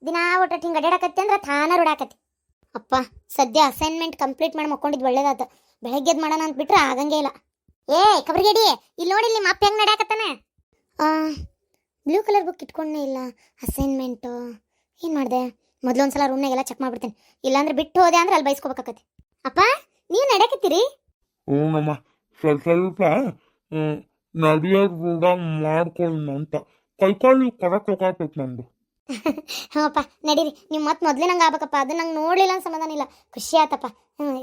ದಿನಾ ಒಟ್ಟು ಹಿಂಗೆ ಅಡ್ಯಾಡಕತ್ತಿ ಅಂದ್ರೆ ತಾನ ರೂಢಾಕತಿ. ಅಪ್ಪ ಸದ್ಯ ಅಸೈನ್ಮೆಂಟ್ ಕಂಪ್ಲೀಟ್ ಮಾಡಿ ಮಕ್ಕೊಂಡಿದ್ದು ಒಳ್ಳೇದಾತ. ಬೆಳಗ್ಗೆದ್ ಮಾಡೋಣ ಅಂತ ಬಿಟ್ರೆ ಆಗಂಗೇ ಇಲ್ಲ. ಏ ಕಬರ್ಗೇಡಿ, ಇಲ್ಲಿ ನೋಡಿ ನಿಮ್ಮ ಅಪ್ಪ ಹೆಂಗೆ ನಡ್ಯಾಕತ್ತಾನೆ. ಬ್ಲೂ ಕಲರ್ ಬುಕ್ ಇಟ್ಕೊಂಡೇ ಇಲ್ಲ. ಅಸೈನ್ಮೆಂಟು ಏನು ಮಾಡಿದೆ, ಮೊದಲೊಂದ್ಸಲ ರೂಮ್ನಾಗೆಲ್ಲ ಚೆಕ್ ಮಾಡ್ಬಿಡ್ತೀನಿ. ಇಲ್ಲಾಂದ್ರೆ ಬಿಟ್ಟು ಹೋದೆ ಅಂದ್ರೆ ಅಲ್ಲಿ ಬೈಸ್ಕೋಬೇಕಾಕತಿ. ಅಪ್ಪ ನೀವು ನಡ್ಯಾಕತ್ತೀರಿ? ನಮ್ಮ ಸ್ವಲ್ಪ ನಡಿಯೋದು ರೂಢ ಮಾಡ್ಕೊಳ್ಳೋಣ ಅಂತ ಕೈಕಾಲು ಕರೆಕ್ಟ್ ಹೋಗಾಕೈತೆ ನಂದು. ಹಾಂಪ್ಪ ನಡೀರಿ, ನೀವು ಮತ್ತೆ ಮೊದಲೇ ನಂಗೆ ಆಗ್ಬೇಕಪ್ಪ. ಅದು ನಂಗೆ ನೋಡಲಿಲ್ಲ ಅಂತ ಸಮಾಧಾನ ಇಲ್ಲ. ಖುಷಿ ಆತಪ್ಪ.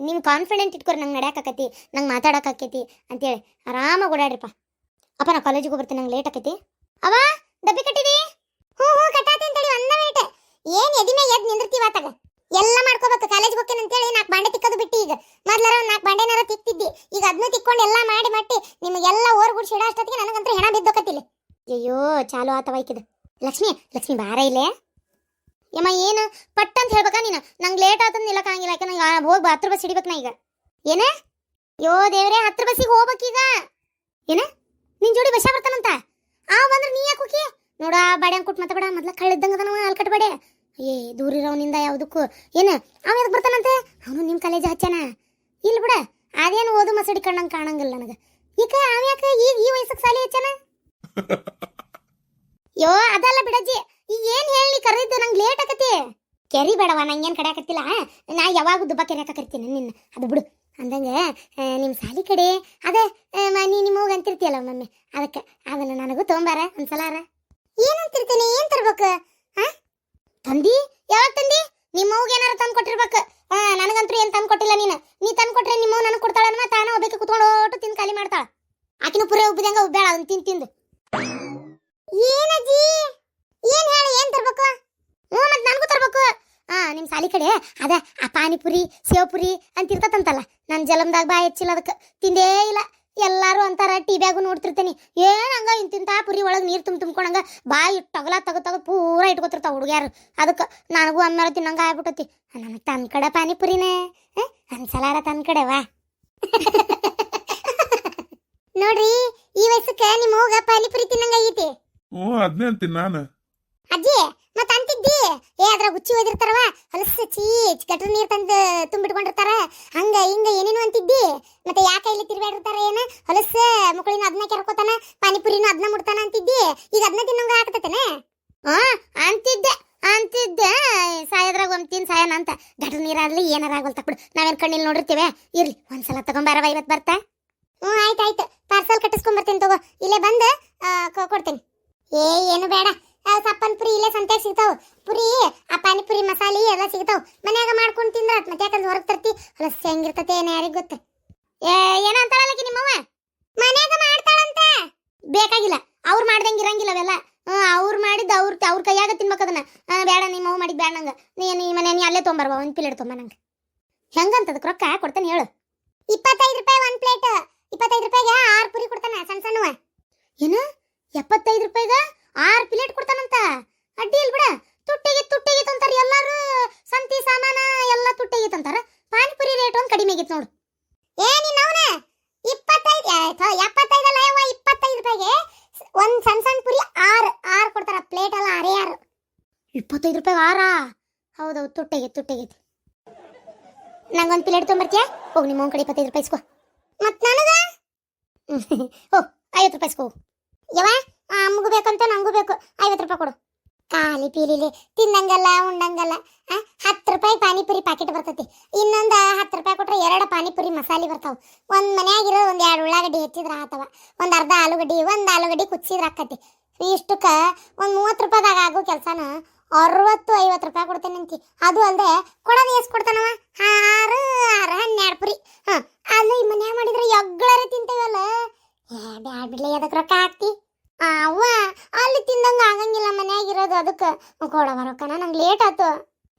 ನೀವು ಕಾನ್ಫಿಡೆಂಟ್ ಇಟ್ಕೊರಿ, ನಂಗೆ ನಡ್ಯಾಕತ್ತಿ, ನಂಗೆ ಮಾತಾಡೋಕ್ಕಾಕೈತಿ ಅಂತೇಳಿ ಆರಾಮಾಗಿ ಓಡಾಡ್ರಿಪ್ಪ. ಅಪ್ಪ ನಾ ಕಾಲೇಜಿಗೆ ಹೋಗ್ಬರ್ತೀನಿ, ನಂಗೆ ಲೇಟ್ ಆಕೈತಿ. ಅವ ಡಬ್ಬಿ ಕಟ್ಟಿದಿ? ಹ್ಞೂ ಕಟ್ಟಾತಿ ಅಂತೇಳಿ ಒಂದ ವೇಟ್. ಏನು ಎದಿಮೆ ಎದ್ದು ನಿಂದಿರ್ತೀವಿ ಆತಾಗ ಎಲ್ಲ ಮಾಡ್ಕೋಬೇಕು. ಕಾಲೇಜ್ಗೆ ಹೋಗ್ತೇನೆ ಅಂತೇಳಿ 4 ಬಾಂಡೆ ತಿಕ್ಕೋದು ಬಿಟ್ಟು ಈಗ ಮೊದ್ಲಾರ 4 ಬಾಂಡೆನಾರ ತಿಕ್ತಿದ್ದಿ. ಈಗ ಅದನ್ನು ತಿಕ್ಕೊಂಡು ಎಲ್ಲ ಮಾಡಿ ಮಟ್ಟಿ ನಿಮಗೆಲ್ಲ ಓರ್ಗುಡ್ಸಿ ಇಡೋ ಅಷ್ಟೊತ್ತಿಗೆ ನನಗಂತೂ ಹೆಣ ಬಿದ್ದೋಕತ್ತಿಲ್ಲ. ಅಯ್ಯೋ ಚಾಲು ಆತವ ಐಕಿದ. ಲಕ್ಷ್ಮಿ ಬಾರ ಇಲ್ಲೇ. ಯಮ್ಮ ಏನು ಪಟ್ ಅಂತ ಹೇಳ್ಬೇಕಾ ನೀನು? ನಂಗೆ ಲೇಟ್ ಆತಂದು ನಿಲ್ಲಕ್ಕಾಗಿಲ್ಲ. ಯಾಕೆ ನಂಗೆ ಹೋಗಿ 10 ಬಸ್ ಹಿಡಿಬೇಕು ನಾ ಈಗ. ಏನ ಯೋ ದೇವ್ರೆ, 10 ಬಸ್ಸಿಗೆ ಹೋಗ್ಬೇಕೀಗ. ಏನ ನಿನ್ ಜೋಡಿ ಬಸ್ಸಾ ಬರ್ತಾನಂತ? ಬಂದ್ರೆ ನೀ ಯಾಕೆ ಹೋಗಿ ನೋಡ? ಬಾಡೆ ಕೊಟ್ಟು ಮಾತಾಡ, ಮೊದ್ಲ ಕಳ್ಳಿದ್ದಂಗ ಅದನವ ಅಲ್ಲಿ ಕಟ್ಬೇಡೆ. ಏ ದೂರ ಇರೋನಿಂದ ಯಾವುದಕ್ಕೂ ಏನು ಅವ ಎದಕ್ಕೆ ಬರ್ತಾನಂತೆ? ಅವನು ನಿಮ್ಮ ಕಾಲೇಜ್ ಹಚ್ಚಾನ ಇಲ್ಲ ಬಿಡ. ಅದೇನು ಓದು ಮಸಡಿ ಕಣ್ಣಂಗೆ ಕಾಣಂಗಿಲ್ಲ ನನಗೆ. ಈಗ ಅವ್ಯಾಕೆ ಈಗ ಈ ವಯಸ್ಸಿಗೆ ಸಾಲಿ ಹಚ್ಚಾನ? ಯೋ ಅದಲ್ಲ ಬಿಡಜ್ಜಿ, ಈಗ ಏನು ಹೇಳಿ ಕರೀದ್ದು? ನಂಗೆ ಲೇಟ್ ಆಕತಿ. ಕೆರಿ ಬೇಡವ, ನಂಗೇನು ಕಡಿಯಾಕತ್ತಿಲ್ಲ. ನಾ ಯಾವಾಗ ದುಬ್ಬ ಕೆರಿಯಾಕ ಕರಿತೀನಿ ನಿನ್ನ, ಅದು ಬಿಡು. ಅಂದಂಗೆ ನಿಮ್ಮ ಸಾಲಿ ಕಡೆ ಅದೇ ನಿಮ್ಮ ಹೋಗಿ ಅಂತಿರ್ತೀಯಲ್ಲ ಒಮ್ಮೊಮ್ಮೆ, ಅದಕ್ಕೆ ಅದನ್ನು ನನಗೂ ತೊಗೊಂಬಾರ ಒಂದ್ಸಲಾರ. ಏನಂತಿರ್ತೀನಿ? ಏನು ತರ್ಬೇಕು? ತಂದಿ? ಯಾವಾಗ ತಂದಿ? ನಿಮ್ಮ ಅವ್ಗೆ ಏನಾರು ತಂದು ಕೊಟ್ಟಿರ್ಬೇಕು. ನನಗಂತೂ ಏನು ತಂದು ಕೊಟ್ಟಿಲ್ಲ. ನೀ ತಂದು ಕೊಟ್ರೆ ನಿಮ್ಮ ಅವ್ವ ನನಗೆ ಕೊಡ್ತಾಳನ್ನ, ತಾನ ಒಬ್ಬಕ್ಕೆ ಕುತ್ಕೊಂಡು ಓಟು ತಿಂದು ಖಾಲಿ ಮಾಡ್ತಾಳ. ಆಕಿನ ಪುರೇ ಉಬ್ಬಿದಂಗ ಉಬ್ಬೇಳ ಅದನ್ನ ತಿಂದು. ಏನಜ್ಜಿ ಏನು ಹೇಳಿ, ಏನು ತರ್ಬೇಕು? ಮತ್ತೆ ನನಗೂ ತರ್ಬೇಕು. ನಿಮ್ಮ ಸಾಲಿ ಕಡೆ ಅದ ಆ ಪಾನಿಪುರಿ ಸೇವ್ಪುರಿ ಅಂತ ಇರ್ತತಂತಲ್ಲ, ನನ್ನ ಜಲಮ್ದಾಗ ಬಾಯಿ ಹೆಚ್ಚಿಲ್ಲ, ಅದಕ್ಕೆ ತಿಂದೇ ಇಲ್ಲ. ಎಲ್ಲರೂ ಅಂತಾರ, ಟಿ ಬ್ಯಾಗು ನೋಡ್ತಿರ್ತೇನೆ. ಹಂಗ ಇಂತಿಂತ ಪುರಿ ಒಳಗೆ ನೀರು ತುಂಬ್ಕೊಂಡಂಗ ಬಾಯಿ ಟಗಲ ತಗೋ ಪೂರ ಇಟ್ಕೊತಿರ್ತಾವ ಹುಡುಗ್ಯಾರು. ಅದಕ್ಕೆ ನನಗೂ ಆಮೇಲೆ ತಿನ್ನಂಗ ಆಗ್ಬಿಟ್ಟತಿ. ನನಗೆ ತನ್ನ ಕಡೆ ಪಾನಿಪುರಿನೇ ಅನ್ಸಲಾರ ತನ್ನ ಕಡೆ ವಾ. ನೋಡ್ರಿ, ಈ ವಯಸ್ಸಕ್ಕೆ ನಿಮ್ಮ ಹೋಗ ಪಾನಿಪುರಿ ತಿನ್ನಂಗ ಐತಿ. ಅದನ್ನೇ ಅಂತೀನಿ ನಾನು. ಅಜ್ಜಿ ಮತ್ತೆ ಅಂತಿದ್ದಿ ಅದ್ರ ಹುಚ್ಚಿ ಓದಿರ್ತಾರವ, ಹೊಲಸು ಗಟ್ರ ನೀರು ತಂದು ತುಂಬಿಟ್ಕೊಂಡಿರ್ತಾರ, ಹಂಗ ಹಿಂಗ ಏನೇನು ಅಂತಿದ್ದಿ. ಮತ್ತೆ ಯಾಕೆ ಇಲ್ಲಿ ತಿರ್ಗಾಡಿರ್ತಾರ ಏನ ಹೊಲಸು ಮುಕ್ಕಳಿನ ಅದನ್ನ ಕೆರ್ಕೋತಾನ, ಪಾನಿಪುರಿನೂ ಅದನ್ನ ಮುಡ್ತಾನ ಅಂತಿದ್ದಿ. ಈಗ ಅದನ್ನ ತಿನ್ನಂಗ ಆಗ್ತತೇನೆ? ಅಂತಿದ್ದೆ ಸಾಯದ್ರಾಗ ಒಂದು ತಿನ್ ಸಾಯನ ಅಂತ. ಗಟ್ರ ನೀರಾಗ್ಲಿ ಏನಾರ ಆಗಲ್ ತಕ್ಬಿಡು, ನಾವೇನು ಕಣ್ಣಿಲ್ ನೋಡಿರ್ತೀವಿ. ಇರ್ಲಿ ಒಂದ್ಸಲ ತಗೊಂಬಾರವ, ಇವತ್ತು ಬರ್ತಾ? ಆಯ್ತಾಯ್ತು, ಪಾರ್ಸಲ್ ಕಟ್ಟಿಸ್ಕೊಂಬರ್ತೀನಿ ತಗೋ. ಇಲ್ಲೇ ಬಂದು ಕೊಡ್ತೀನಿ. ಏನು ಬೇಡ, ಸಪ್ಪನ್ ಪುರಿ ಇಲ್ಲೇ ಸಂತೆಗೆ ಸಿಗ್ತಾವ. ಪುರಿ ಆ ಪಾನಿಪುರಿ ಮಸಾಲೆ ಎಲ್ಲ ಸಿಗ್ತಾವ. ಮನ್ಯಾಗ ಮಾಡ್ಕೊಂಡು ತಿಂದ್ರ ಮತ್ತೆ ಯಾಕಂದ್ರೆ ಹೊರಗೆ ತರ್ತಿ ಹೊಲಸು ಹೆಂಗಿರ್ತತೆ ಏನೋ ಯಾರಿಗೆ ಗೊತ್ತ. ಏನಂತಾಳಲ್ಲಕಿ ನಿಮ್ಮವ್ವ? ಮನ್ಯಾಗ ಮಾಡ್ತಾಳಂತ. ಬೇಕಾಗಿಲ್ಲ, ಅವ್ರು ಮಾಡ್ದಂಗೆ ಇರಂಗಿಲ್ಲವೆಲ್ಲ. ಅವ್ರು ಮಾಡಿದ್ದು ಅವ್ರ ಕೈಯಾಗ ತಿನ್ಬೇಕದನ್ನ. ಬೇಡ, ನಿಮ್ಮವ್ವ ಮಾಡಿದ್ ಬೇಡ ನಂಗೆ. ನೀ ಮನೆ ನೀ ಅಲ್ಲೇ ತೊಂಬರ್ವ, ಒಂದು ಪ್ಲೇಟ್ ತೊಂಬ. ನಂಗೆ ಹೆಂಗಂತದಕ್ಕೆ ರೊಕ್ಕ ಕೊಡ್ತಾನೆ ಹೇಳು. 25 ರೂಪಾಯಿ ಒಂದು ಪ್ಲೇಟ್. 25 ರೂಪಾಯಿಗೆ 6 ಪುರಿ ಕೊಡ್ತಾನ, ಸಣ್ಣ ಸಣ್ಣವ. ಏನು 75 ರೂಪಾಯಿಗೆ 6 ಪ್ಲೇಟ್ ಕೊಡ್ತಾನಂತ? ಅಡ್ಡಿ ಇಲ್ ಬಿಡ. ತುಟ್ಟಿಗೆ ಅಂತಾರ ಎಲ್ಲಾರು. ಸಂತಿ ಸಾಮಾನ ಎಲ್ಲ ತುಟ್ಟಿಗೆ ಅಂತಾರ. ಪಾನಿಪುರಿ ರೇಟ್ ಒಂದು ಕಡಿಮೆ ಆಗಿತ್ತು ನೋಡು. ನೀನ್ ಅವನ 25 75 ಅಲ್ಲ ಯವ್ವ, 25 ರೂಪಾಯಿಗೆ ಒಂದು ಸಣ್ಣ ಪುರಿ 6 ಕೊಡ್ತಾರ. ಪ್ಲೇಟ್ ಅಲ್ಲ 6. 25 ರೂಪಾಯಿಗೆ 6? ಹೌದೌದು, ತುಟ್ಟಿಗೆ. ನಂಗೊಂದು ಪ್ಲೇಟ್ ತೊಗೊಂಬರ್ತೀಯ? ಹೋಗಿ ನಿಮ್ಮ ಕಡೆ 25 ರೂಪಾಯಿ ಇಸ್ಕೋ. ಮತ್ತೆ ನನಗ ಓ 50 ರೂಪಾಯಿ ಇಸ್ಕೋ. ಯವ್ವ ಅಮ್ಮಗೂ ಬೇಕಂತ ನಂಗೂ ಬೇಕು, 50 ರೂಪಾಯಿ ಕೊಡು. ಖಾಲಿ ಪೀಲಿಲಿ ತಿನ್ನಂಗಲ್ಲ ಉಂಡಂಗಲ್ಲ. 10 ರೂಪಾಯಿ ಪಾನಿಪುರಿ ಪ್ಯಾಕೆಟ್ ಬರ್ತೈತಿ. ಇನ್ನೊಂದು 10 ರೂಪಾಯಿ ಕೊಟ್ರೆ 2 ಪಾನಿಪುರಿ ಮಸಾಲೆ ಬರ್ತಾವ. ಒಂದು ಮನ್ಯಾಗಿರೋ ಒಂದು 2 ಉಳ್ಳಾಗಡ್ಡಿ ಹೆಚ್ಚಿದ್ರೆ ಆತವ. ಒಂದು ಅರ್ಧ ಒಂದು ಆಲೂಗಡ್ಡಿ ಕುಚ್ಚಿದ್ರೆ ಆಕತಿ. ಇಷ್ಟಕ್ಕೆ ಒಂದು 30 ರೂಪಾಯಿದಾಗ ಆಗೋ ಕೆಲಸನ 60-50 ರೂಪಾಯಿ ಕೊಡ್ತೇನಂತಿ. ಅದು ಅಲ್ಲದೆ ಕೊಡೋದು ಎಷ್ಟು ಕೊಡ್ತಾನವ? 12 ಪುರಿ. ಅಲ್ಲಿ ಮನ್ಯಾಗ ಮಾಡಿದ್ರೆ ಎಗ್ಗಳರೆ ತಿಂತೇವಲ್ಲ. ಬ್ಯಾಡ್ ಬಿಡ್ಲಿ, ಅದಕ್ಕೆ ರೊಕ್ಕ ಹಾಕ್ತಿ? ಅವ್ವ ಅಲ್ಲಿ ತಿಂದಂಗೆ ಆಗಂಗಿಲ್ಲ ಮನ್ಯಾಗಿರೋದು, ಅದಕ್ಕೆ ಕೊಡವ ರೊಕ್ಕನ. ನಂಗೆ ಲೇಟ್ ಆಯ್ತು.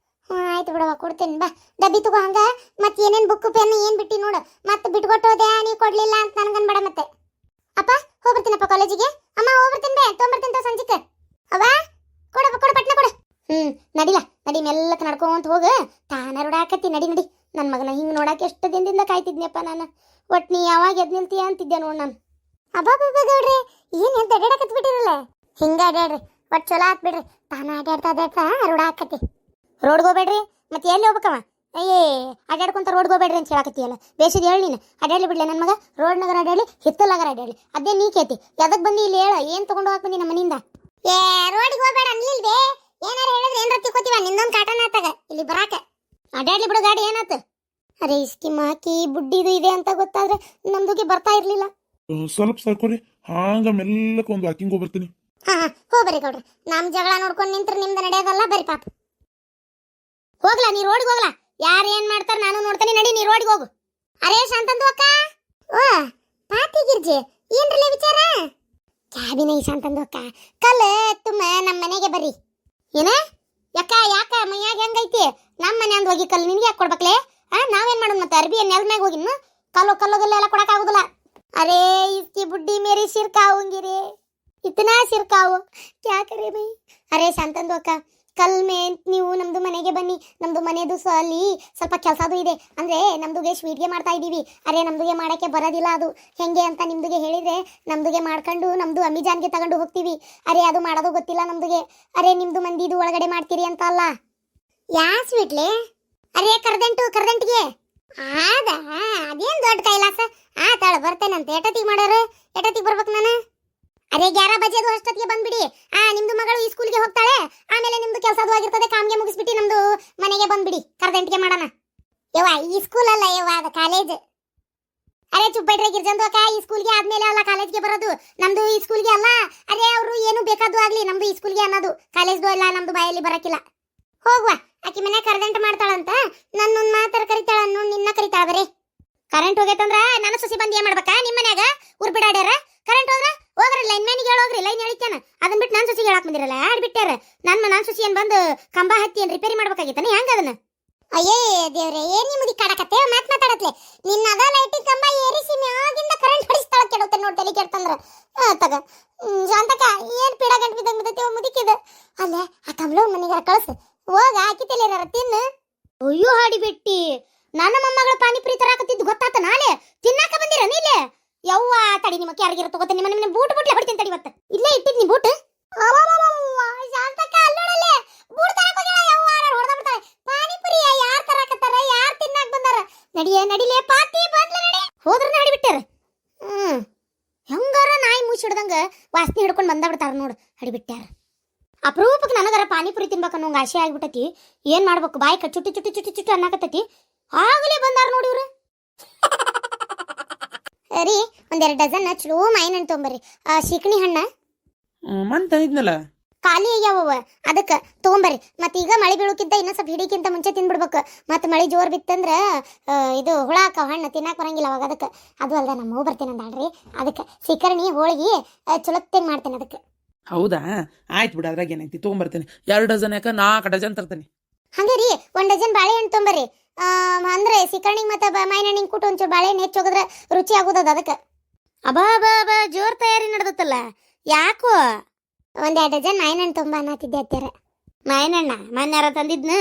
ಆಯ್ತು ಬಿಡವ, ಕೊಡ್ತೇನೆ ಬಾ. ಡಬ್ಬಿ ತಗೋ. ಹಂಗ ಮತ್ತೆ ಏನೇನು ಬುಕ್ಕು ಪೆನ್ ಏನು ಬಿಟ್ಟು ನೋಡು. ಮತ್ತೆ ಬಿಟ್ಕೊಟ್ಟೋದೆ ನೀ ಕೊಡ್ಲಿಲ್ಲ ಅಂತ ನನಗನ್ಬೇಡ ಮತ್ತೆ. ಅಪ್ಪ ಹೋಗ್ಬರ್ತೀನಪ್ಪ ಕಾಲೇಜಿಗೆ. ಅಮ್ಮ ಹೋಗ್ಬರ್ತೀನಿ ಬೇ, ತೊಗೊಂಬರ್ತೀನಿ ಸಂಜಿಕೆ. ಅವ್ವ ಕೊಡಪ್ಪ, ಪಟ್ನ ಕೊಡು. ನಡಿ ಮೆಲ್ಲಕ್ಕೆ ನಡ್ಕೊಂತ ಹೋಗು. ತಾನ ರೂಢಾಕತ್ತಿ. ನಡಿ. ನನ್ನ ಮಗನ ಹಿಂಗೆ ನೋಡಕ್ಕೆ ಎಷ್ಟು ದಿನದಿಂದ ಕಾಯ್ತಿದ್ನಪ್ಪ ನಾನು. ಒಟ್ಟು ನೀ ಯಾವಾಗ ಎದ್ದು ನಿಲ್ತೀಯ ಅಂತಿದ್ದೆ ನೋಡು ನಾನು. ಅಬ್ಬಾ ಗೌಡ್ರಿ, ಏನು ಎದ್ದು ಅಡ್ಯಾಡಕತ್ ಬಿಟ್ಟಿರಲ್ಲ. ಹಿಂಗೆ ಅಡ್ಯಾಡ್ರಿ, ಒಟ್ಟು ಚಲೋ ಆತ್ ಬಿಡ್ರಿ. ತಾನ ಅಡ್ಯಾಡ್ತಾ ರೂಢ ಆಕತಿ. ರೋಡ್ಗೆ ಹೋಗ್ಬೇಡ್ರಿ, ಮತ್ತೆ ಎಲ್ಲಿ ಹೋಗ್ಬೇಕವ? ಅಯ್ಯೇ ಅಡ್ಯಾಡ್ಕೊಂತ ರೋಡ್ಗೆ ಹೋಗ್ಬೇಡ್ರಿ ಅಂತ ಹೇಳಕತ್ತೀಯಲ್ಲ, ಬೇಸಿದ್ ಹೇಳಿ ನೀನು. ಅಡ್ಯಾಡ್ಲಿ ಬಿಡ್ಲೆ ನನ್ನ ಮಗ, ರೋಡ್ನಾಗರ ಅಡ್ಯಾಡ್ಲಿ, ಹಿತ್ತಲಾಗರ ಅಡ್ಯಾಡ್ಲಿ, ಅದೇ ನೀ ಕೇತಿ. ಎದಕ್ ಬಂದು ಇಲ್ಲಿ ಹೇಳ, ಏನ್ ತಗೊಂಡು ಹೋಗಕ್ ಬಂದಿ ನಮ್ಮ ಮನಿಯಿಂದ? ಏ ರೋಡ್ಗೆ ಹೋಗ್ಬೇಡ ಅನ್ಲಿಲ್ವೇ? ಏನಾರ ಹೇಳಿದ್ರೆ ಏನ್ ರೊತ್ತಿಕೋತೀವ? ನಿಂದೊಂದು ಕಾಟನ ಆತಾಗ ಇಲ್ಲಿ ಬರಾಕ. ಅಡ್ಯಾಡ್ಲಿ ಬಿಡು ಗಾಡಿ, ಏನಾತ? ಅರೆ ಇಸ್ಕಿ ಮಾಕಿ ಬುಡ್ಡಿದು ಇದೆ ಅಂತ ಗೊತ್ತಾದ್ರೆ ನಮ್ದುಗೆ ಬರ್ತಾ ಇರ್ಲಿಲ್ಲ. ಸ್ವಲ್ಪ ಸರ್ಕೋರಿ, ಹಾಂಗ ಮೆಲ್ಲಕ್ಕೆ ಒಂದು ವಾಕಿಂಗ್ ಹೋಗ್ಬರ್ತೀನಿ. ಹಾ ಹೋಗ್ಬರಿ ಗೌಡ್ರಿ, ನಮ್ ಜಗಳ ನೋಡ್ಕೊಂಡು ನಿಂತ್ರೆ ನಿಮ್ದು ನಡೆಯೋದಲ್ಲ. ಬರಿ ಪಾಪ ಹೋಗ್ಲಾ, ನೀ ರೋಡ್ಗೆ ಹೋಗ್ಲಾ. ಯಾರು ಏನ್ ಮಾಡ್ತಾರ ನಾನು ನೋಡ್ತೇನೆ. ನಡಿ, ನೀ ರೋಡ್ಗೆ ಹೋಗು. ಅರೇ ಶಾಂತಂದು ಅಕ್ಕ. ಓ ಪಾತಿ ಗಿರ್ಜಿ, ಏನ್ರಲ್ಲ ವಿಚಾರ? ಕ್ಯಾಬಿನ ಈ ಶಾಂತಂದು ಅಕ್ಕ, ಕಲ್ ತುಮ್ಮ ನಮ್ಮ ಮನೆಗೆ ಬರ್ರಿ. ಏನ ಯಾಕ ಮೈಯಾಗ ಹೆಂಗೈತಿ? ನಮ್ಮ ಮನೆ ಅಂದ್ ಹೋಗಿ ಕಲ್ ನಿನ್ಗೆ ಯಾಕೆ ಕೊಡ್ಬೇಕ್ಲೆ? ನಾವೇನ್ ಮಾಡೋದು ಮತ್ತೆ? ಅರ್ಬಿ ನೆಲದ ಮ್ಯಾಗ ಹೋಗಿನ್ನು ಕಲ್ಲೋಗಲ್ಲ ಎಲ್ಲ ಕೊಡಕ್ ಆಗುದಿಲ್ಲ. ಅರೇ ಇಸ್ಕಿ ಬುಡ್ಡಿ ಮೇರಿ ಸಿರ್ಕಾವುಂಗಿ रे, इतना ಸಿರ್ಕಾವು ಕ್ಯಾ ಕರೆ ಬೈ? ಅರೇ ಶಾಂತಂದು ಅಕ್ಕ, ಕಲ್ ಮೇ ನೀವು ನಮ್ದು ಮನೆಗೆ ಬನ್ನಿ. ನಮ್ದು ಮನೆದು ಅಲ್ಲಿ ಸ್ವಲ್ಪ ಕೆಲಸದು ಇದೆ. ಅಂದ್ರೆ ನಮ್ದುಗೆ ಸ್ವೀಟ್ಗೆ ಮಾಡ್ತಾ ಇದೀವಿ. ಅರೇ ನಮ್ದುಗೆ ಮಾಡಕ್ಕೆ ಬರೋದಿಲ್ಲ, ಅದು ಹೆಂಗೆ ಅಂತ ನಿಮ್ದುಗೆ ಹೇಳಿದ್ರೆ ನಮ್ದುಗೆ ಮಾಡ್ಕೊಂಡು ನಮ್ದು ಅಮ್ಮಿಜಾನ್ಗೆ ತಗೊಂಡು ಹೋಗ್ತೀವಿ. ಅರೇ ಅದು ಮಾಡೋದು ಗೊತ್ತಿಲ್ಲ ನಮ್ದುಗೆ. ಅರೇ ನಿಮ್ದು ಮಂದಿದು ಒಳಗಡೆ ಮಾಡ್ತೀರಿ ಅಂತ ಅಲ್ಲ. ಯಾ ಸ್ವೀಟ್ಲೆ? ಅರೇ ಕರ್ದಂಟಿಗೆ ಅದೇನ್ ದೊಡ್ಡ ಕೈಲಾಸ. ಆತಾಳ ಬರ್ತೇನಂತ. ಎಟತಿಗೆ ಮಾಡೋರು? ಎಟತಿಗೆ ಬರ್ಬೇಕು ನಾನು? ಅರೇ 11 ಬಜೆದು ಅಷ್ಟೊತ್ತಿಗೆ ಬಂದ್ಬಿಡಿ. ನಿಮ್ದು ಮಗಳು ಈ ಸ್ಕೂಲ್ಗೆ ಹೋಗ್ತಾಳೆ, ಆಮೇಲೆ ನಿಮ್ದು ಕೆಲಸದು ಆಗಿರ್ತದೆ, ಕಾಮ್ಗೆ ಮುಗಿಸ್ಬಿಟ್ಟು ನಮ್ದು ಮನೆಗೆ ಬಂದ್ಬಿಡಿ. ಕರ್ದಂಟಿಗೆ ಮಾಡೋಣ. ಯವ್ವ ಈ ಸ್ಕೂಲ್ ಅಲ್ಲ ಯವ್ವ, ಅದು ಕಾಲೇಜ್. ಅರೇ ಚುಪ್ಪೈಟ್ರೆ ಗಿರ್ಜಂದು ಅಕ್ಕ, ಈ ಸ್ಕೂಲ್ಗೆ ಆದ್ಮೇಲೆ ಅಲ್ಲ ಕಾಲೇಜ್ಗೆ ಬರೋದು. ನಮ್ದು ಈ ಸ್ಕೂಲ್ಗೆ ಅಲ್ಲ. ಅರೇ ಅವರು ಏನು ಬೇಕಾದ್ದು ಆಗ್ಲಿ, ನಮ್ದು ಈ ಸ್ಕೂಲ್ಗೆ ಅನ್ನೋದು. ಕಾಲೇಜ್ದು ಎಲ್ಲ ನಮ್ದು ಬಾಯಲ್ಲಿ ಬರಕಿಲ್ಲ. ಹೋಗುವ, ಆಕಿ ಮನೆ ಕರ್ದಂಟ ಮಾಡ್ತಾಳಂತ ನನ್ನೊಂದ್ ಮಾತಾರ ಕರಿತಾಳ, ನಿನ್ನ ಕರಿತಾಳ. ಬರೀ ಕರೆಂಟ್ ಹೋಗೈತಂದ್ರ ನನ್ನ ಸೊಸಿ ಬಂದು ಏನ್ ಮಾಡ್ಬೇಕಾ? ನಿಮ್ಮ ಮನ್ಯಾಗ ಉರ್ಬಿಡಾಡ್ಯಾರ. ಕರೆಂಟ್ ಹೋದ್ರ ಹೋಗ್ರಿ, ಲೈನ್ ಮ್ಯಾನಿಗೆ ಹೇಳೋಗ್ರಿ, ಲೈನ್ ಎಳಿತಾನ. ಅದನ್ನ ಬಿಟ್ಟು ನನ್ನ ಸೊಸಿಗೆ ಹೇಳಕ್ ಬಂದಿರಲ್ಲ, ಆಡ್ಬಿಟ್ಟಾರ. ನನ್ನ ಸೊಸಿ ಏನ್ ಬಂದು ಕಂಬ ಹತ್ತಿ ಏನ್ ರಿಪೇರಿ ಮಾಡ್ಬೇಕಾಗಿತ್ತಾನೆ? ಹೆಂಗ ಅದನ್ನ? ಅಯ್ಯೇ ದೇವ್ರೆ, ಏನ್ ನಿಮ್ಮದಿ ಕಾಡಕತ್ತೆ ಮಾತಾಡತ್ಲೆ. ನಿನ್ನ ಅದ ಲೈಟಿಂಗ್ ಕಂಬ ಏರಿಸಿ ಮ್ಯಾಗಿಂದ ಕರೆಂಟ್ ಹೊಡಿಸ್ತಾಳ. ಕೆಡುತ್ತೆ ನೋಡಿ, ತಲೆ ಕೆಡ್ತಂದ್ರ ತಗ ಶಾಂತಕ. ಏನ್ ಪೀಡ ಗಂಟು ಬಿದ್ದಂಗ ಬಿದ್ದೈತಿ ಮುದಿಕಿದ. ಅಲ್ಲೇ ಆ ಕಮಲ ಮನೆಗಾರ ಕಳ್ಸು, ಹೋಗ ಹಾಕಿ ತಲೆಯಾರ ತಿನ್ನು. ಅಯ್ಯೋ ಹಾಡಿಬಿಟ್ಟಿ, ನನ್ನ ಮೊಮ್ಮಗಳ ಪಾನಿಪುರಿ ತರಾಕತ್ತಿದ್ದು ಗೊತ್ತಾತ. ನಾಳೆ ತಿನ್ನಾಕ ಬಂದಿರ ನೀಲೆ? ಯವ್ವ ತಡಿ, ನಿಮ್ಮ ಯಾರಿಗಿರ ತಗೋತೀನಿ. ನಿಮ್ಮ ಬೂಟ್ ಬುಟ್ಲೆ ಹೊಡಿತೀನಿ ತಡಿ. ಇವತ್ತು ಇಲ್ಲೇ ಇಟ್ಟಿದ್ನಿ ಬೂಟ್. ಶಾಂತಕ್ಕ ಅಲ್ಲೋಡಲೆ ಬೂಟ್ ತರಕ ಹೋಗ್ಯಾಳ. ಯವ್ವ ಹೊಡೆದ ಬಿಡ್ತಾಳೆ. ಪಾನಿಪುರಿ ಯಾರ್ ತರಾಕತ್ತಾರ? ಯಾರ್ ತಿನ್ನಾಕ ಬಂದಾರ? ನಡಿಲೆ ಪಾತಿ ಬಂದ್ಲ ನಡಿ. ಹೋದ್ರ ಹಾಡಿಬಿಟ್ಟಾರ. ಹೆಂಗಾರ ನಾಯಿ ಮೂಸಿ ಹಿಡ್ದಂಗ ವಾಸನೆ ಹಿಡ್ಕೊಂಡು ಬಂದ ಬಿಡ್ತಾರ ನೋಡು, ಹಡಿಬಿಟ್ಟಾರ. ಅಪರೂಪಕ್ಕೆ ನನಗರ ಪಾನಿಪುರಿ ತಿನ್ಬೇಕನ್ನೋಂಗ ಆಸೆ ಆಗ್ಬಿಟ್ಟತಿ. ಏನ್ ಮಾಡ್ಬೇಕು? ಬಾಯಿ ಚುಟ್ಟಿ ಅನ್ನಕತ್ತತಿ. ಆಗಲೇ ಬಂದಾರ ನೋಡಿ ಇವ್ರು. ರೀ, 1-2 ಡಜನ್ ಚಲೋ ಮಾವಿನ ಹಣ್ಣು ತೊಗೊಂಬರ್ರಿ. ಶಿಕಣಿ ಹಣ್ಣ ಮಂತ ಇದ್ನಲ್ಲ, ಖಾಲಿ ಆಗ್ಯಾವವ, ಅದಕ್ಕೆ ತೊಗೊಂಬರ್ರಿ. ಮತ್ತೆ ಈಗ ಮಳೆ ಬೀಳೋಕ್ಕಿಂತ ಇನ್ನೂ ಸ್ವಲ್ಪ ಹಿಡಿಕಿಂತ ಮುಂಚೆ ತಿನ್ಬಿಡ್ಬೇಕು. ಮತ್ತೆ ಮಳೆ ಜೋರ್ ಬಿತ್ತಂದ್ರ ಇದು ಹುಳ ಹಾಕವ, ಹಣ್ಣು ತಿನ್ನಾಕ ಬರಂಗಿಲ್ಲ ಅವಾಗ. ಅದಕ್ಕೆ ಅದು ಅಲ್ದ ನಮ್ಮ ಅವ್ವ ಬರ್ತೇನಂದಾಳ್ರಿ, ಅದಕ್ಕೆ ಸಿಕರಣಿ ಹೋಳಿಗೆ ಚಲೋತ್ತೇನ್ ಮಾಡ್ತೇನೆ ಅದಕ್ಕೆ. ಹೌದಾ? ಆಯ್ತು ಬಿಡ, ಅದ್ರಾಗ ಏನೈತಿ, ತೊಗೊಂಬರ್ತೇನೆ. 2 ಡಜನ್ ಯಾಕ 4 ಡಜನ್ ತರ್ತೇನೆ. ಹಂಗೆ ರೀ, 1 ಡಜನ್ ಬಾಳೆಹಣ್ಣು ತೊಗೊಂಬರ್ರಿ. ಅಂದ್ರೆ ಸಿಕರ್ಣಿಗೆ ಮತ್ತೆ ಮಾವಿನ ಹಣ್ಣಿಗೆ ಕೂಟ ಒಂಚೂರು ಬಾಳೆಹಣ್ಣು ಹೆಚ್ಚು ಹೋಗಿದ್ರೆ ರುಚಿ ಆಗೋದದ ಅದಕ್ಕೆ. ಅಬಾ ಜೋರ್ ತಯಾರಿ ನಡೆದತ್ತಲ್ಲ, ಯಾಕೋ? 1-2 ಡಜನ್ ಮಾವಿನ ಹಣ್ಣು ತುಂಬ ಅನ್ನತ್ತಿದ್ದೆ ಅತ್ಯಾರ. ಮಾವಿನ ಹಣ್ಣ ಮನ್ಯಾರ ತಂದಿದ್ನ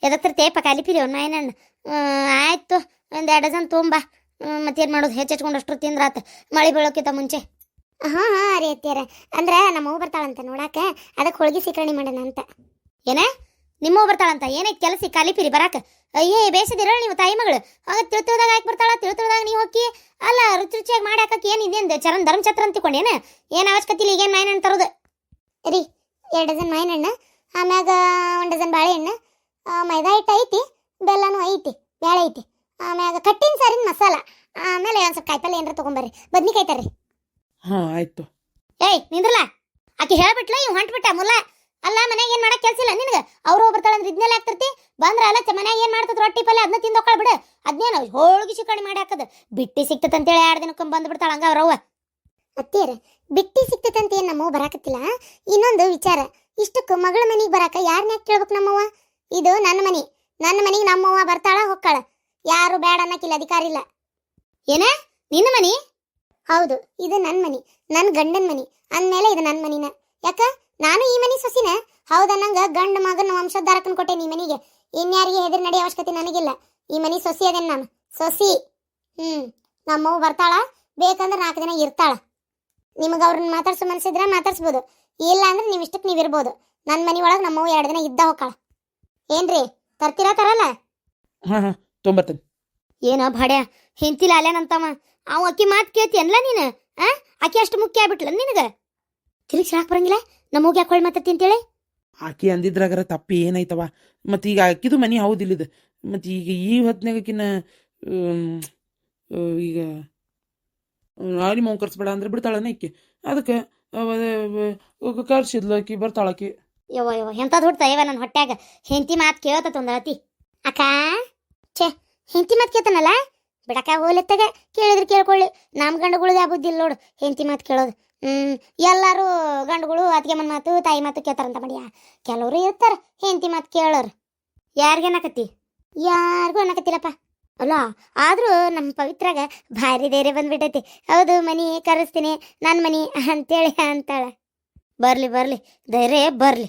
ಎದಕ್ತರ ತೇಪ ಕಾಲಿಪಿರಿ ಅವ್ನು ಮಾವಿನ ಹಣ್ಣು. ಆಯ್ತು, 1-2 ಡಜನ್ ತೊಂಬ. ಮತ್ತೇನು ಮಾಡೋದು? ಹೆಚ್ಚೆಚ್ಕೊಂಡು ಅಷ್ಟು ತಿಂದ್ರಾತ ಮಳೆ ಬೀಳೋಕ್ಕಿಂತ ಮುಂಚೆ. ಹಾಂ ರೀ ಅತ್ಯಾರ, ಅಂದ್ರೆ ನಮ್ಮ ಅವ್ವ ಬರ್ತಾಳಂತ ನೋಡಾಕ, ಅದಕ್ಕೆ ಹೋಳಿಗೆ ಸಿಕರಣಿ ಮಾಡೋಣ ಅಂತ. ಏನ ನಿಮ್ಮವ್ ಬರ್ತಾಳಂತ? ಏನೈತೆ ಕೆಲಸ ಕಾಲಿಪಿರಿ ಬರಾಕ? ಅಯ್ಯೇ ಬೇಸದಿರ ನೀವು ತಾಯಿ ಮಗಳು. ಆಗ ತಿಳ್ದಾಗ ಹಾಕಿ ಬರ್ತಾಳ, ತಿಳ್ದಾಗ ನೀವು ಹೋಗಿ ಅಲ್ಲ ರುಚಿಯಾಗಿ ಮಾಡಿ ಹಾಕಕ್ಕೆ. ಏನು ಇದೇನು ಚರನ್ ಧರ್ಮಛತ್ರ ಅಂತಿಕೊಂಡೇನು? ಏನು ಅವಶ್ಯಕತೆ ಇಲ್ಲ. ಈಗೇನು ಮಾವಿನ ಹಣ್ಣು ತರೋದು ರೀ? 2 ಡಜನ್ ಮಾವಿನ ಹಣ್ಣು, ಆಮ್ಯಾಗ 1 ಡಜನ್ ಬಾಳೆಹಣ್ಣು, ಮೈದಾ ಹಿಟ್ಟು ಐತಿ, ಬೆಲ್ಲನೂ ಐತಿ, ಬ್ಯಾಳೆ ಐತಿ, ಆಮ್ಯಾಗ ಕಟ್ಟಿನ ಸಾರಿನ ಮಸಾಲ, ಆಮೇಲೆ ಒಂದು ಸ್ವಲ್ಪ ಕಾಯಿಪಲ್ಲೆ ಏನಾರ ತೊಗೊಂಬರ್ರಿ. ಬದ್ನಿಕಾಯಿ ತರ್ರಿ. ಹಾಂ ಆಯ್ತು. ಏಯ್ ನಿಂದ್ರಲ್ಲ, ಆಕೆ ಹೇಳ್ಬಿಟ್ಲ, ಇವ್ ಹೊಂಟ್ಬಿಟ್ಟ ಮುಲ್ಲ. ಅಲ್ಲ ಮನ್ಯಾಗ ಏನ್ ಮಾಡಕ್ ಕೆಲ್ಸ ಇಲ್ಲ ನಿನಗೆ? ಅವ್ರು ಬರ್ತಾಳಂದ್ರೆ ಇದನ್ನೆಲ್ಲ ಆಗ್ತರ್ತಿ. ಬಂದ್ರ ಅಲ್ಲ ಮನ್ಯಾಗ ಏನ್ ಮಾಡ್ತದ? ರೊಟ್ಟಿ ಪಲ್ಯ ಅದನ್ನ ತಿಂದೊಕ್ಕಳ ಬಿಡು. ಅದ್ನೇನು ಹೋಳಿಗೆ ಶಿಕಣಿ ಮಾಡಿ ಹಾಕದ ಬಿಟ್ಟಿ ಸಿಕ್ತತಂತೇಳಿ 2 ದಿನಕ್ಕೊಮ್ಮೆ ಬಂದ್ಬಿಡ್ತಾಳ ಹಂಗ ಅವ್ರವ್ವ. ಅತ್ತೇರ ಬಿಟ್ಟಿ ಸಿಕ್ತತಂತ ಏನ್ ನಮ್ಮವ್ವ ಬರಾಕತ್ತಿಲ್ಲ. ಇನ್ನೊಂದು ವಿಚಾರ, ಇಷ್ಟಕ್ಕೆ ಮಗಳ ಮನೆಗೆ ಬರಾಕ ಯಾರನ್ನ ಕೇಳ್ಬೇಕು ನಮ್ಮವ್ವ? ಇದು ನನ್ನ ಮನೆಗೆ ನಮ್ಮವ್ವ ಬರ್ತಾಳ ಹೊಕ್ಕಾಳ, ಯಾರು ಬೇಡ ಅನ್ನಕ್ಕಿಲ್ಲ, ಅಧಿಕಾರ ಇಲ್ಲ. ಏನ ನಿನ್ನ ಮನಿ? ಹೌದು, ಇದು ನನ್ನ ಮನಿ, ನನ್ನ ಗಂಡನ ಮನಿ ಅಂದ್ಮೇಲೆ ಇದು ನನ್ನ ಮನಿನ. ಯಾಕ ನಾನು ಈ ಮನಿ ಸೊಸಿನ? ಹೌದ, ನಂಗ ಗಂಡ ಮಗನ ವಂಶಧಾರಕನ್ ಕೊಟ್ಟೆ ಈ ಮನಿಗೆ. ಇನ್ಯಾರಿಗೆ ಹೆದರಿ ನಡೆಯ ಅವಶ್ಯಕತೆ ನನಗಿಲ್ಲ. ಈ ಮನಿ ಸೊಸಿ ಅದೇನು ನಾನು ಸೊಸಿ. ನಮ್ಮವ್ವ ಬರ್ತಾಳ, ಬೇಕಂದ್ರೆ 4 ದಿನ ಇರ್ತಾಳ. ನಿಮಗೆ ಅವ್ರನ್ನ ಮಾತಾಡ್ಸೋ ಮನಸ್ಸಿದ್ರೆ ಮಾತಾಡ್ಸ್ಬೋದು, ಇಲ್ಲ ಅಂದ್ರೆ ನೀವು ಇಷ್ಟಕ್ಕೆ ನೀವು ಇರ್ಬೋದು. ನನ್ನ ಮನಿ ಒಳಗೆ ನಮ್ಮವ್ವ 2 ದಿನ ಇದ್ದ ಹೋಗ್ಕಾಳ. ಏನ್ರಿ ತರ್ತೀರಾ ತರಲ್ಲ? ಹಾಂ ತೊಗೊಂಬರ್ತೇನೆ. ಏನೋ ಭಾಡ್ಯ ಹಿಂತಿಲ್ಲ ಅಲ್ಲೇನಂತಮ್ಮ ಅವ ಅಕ್ಕಿ ಮಾತು ಕೇಳ್ತಿಯನ್ಲ ನೀನು? ಆಕಿ ಅಷ್ಟು ಮುಖ್ಯ ಆಗ್ಬಿಟ್ಲ ನಿನಗೆ? ತಿರುಗಿ ಸಾಕ್ ಬರಂಗಿಲ್ಲ ನಮ್ಮವ್ಗೆ ಯಾಕೆ ಹೊಳ್ ಮಾತಾಡ್ತಿ ಅಂತೇಳಿ? ಆಕಿ ಅಂದಿದ್ರಾಗರ ತಪ್ಪಿ ಏನೈತವ? ಮತ್ತು ಈಗ ಆಕಿದು ಮನೆ ಹೌದಿಲ್ಲಿದು. ಮತ್ತು ಈಗ ಈ ಹೊತ್ನಾಗಕಿನ ಈಗ ಆಲಿ ಮೌ ಕರ್ಸ್ಬೇಡ ಅಂದ್ರೆ ಬಿಡ್ತಾಳನ ಈಕಿ. ಅದಕ್ಕೆ ಕರ್ಸಿದ್ಲು ಆಕಿ, ಬರ್ತಾಳಕಿ. ಯವ್ವ ಎಂಥದ್ದು ಹುಡ್ತಾ ಇವ ನನ್ನ ಹೊಟ್ಯಾಗ. ಹೆಂಡತಿ ಮಾತು ಕೇಳತ್ತ ತೊಂದಳತಿ ಅಕ್ಕ. ಛೇ ಹೆಂಡತಿ ಮಾತು ಕೇಳ್ತಾನಲ್ಲ ಬಿಡಕ್ಕ, ಹೋಲೆತ್ತಾಗ ಕೇಳಿದ್ರೆ ಕೇಳ್ಕೊಳ್ಳಿ. ನಮ್ಮ ಗಂಡುಗಳಿಗೆ ಆ ಬುದ್ಧಿ ಇಲ್ಲ ನೋಡು ಹೆಂಡತಿ ಮಾತು ಕೇಳೋದು. ಎಲ್ಲರೂ ಗಂಡುಗಳು ಅತ್ತಿಗೆಮ್ಮನ ಮಾತು ತಾಯಿ ಮಾತು ಕೇಳ್ತಾರಂತ ಮಾಡಿಯ. ಕೆಲವರು ಇರ್ತಾರ ಹೆಂಡತಿ ಮಾತು ಕೇಳೋರು. ಯಾರಿಗೇನಕತ್ತಿ? ಯಾರಿಗೂ ಅನ್ನಕತ್ತಿಲ್ಲಪ್ಪ. ಅಲ್ಲ ಆದರೂ ನಮ್ಮ ಪವಿತ್ರಾಗ ಭಾರಿ ಧೈರ್ಯ ಬಂದ್ಬಿಟ್ಟೈತಿ. ಹೌದು ಮನಿ ಕರೆಸ್ತೀನಿ ನನ್ನ ಮನಿ ಅಂತೇಳಿ ಅಂತಾಳೆ. ಬರ್ಲಿ ಧೈರ್ಯ ಬರ್ಲಿ.